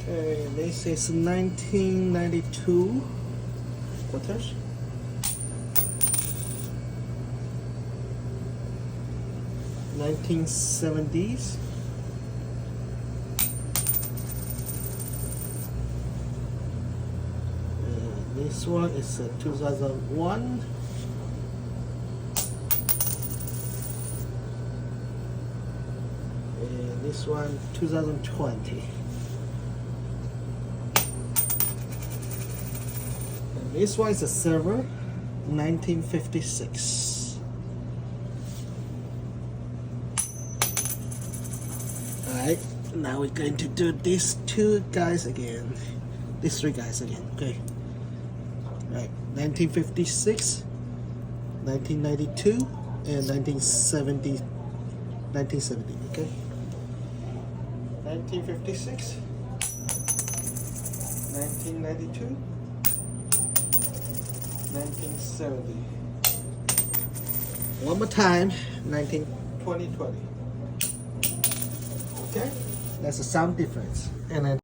Okay, this is 1992 quarters. $1970s. This one is 2001. And this one 2020. And this one is a silver, 1956. Alright, now we're going to do these two guys again. These three guys again, okay? Right, 1956, 1992, and 1970, okay? 1956, 1992, 1970. One more time, 2020. Okay? That's the sound difference. And then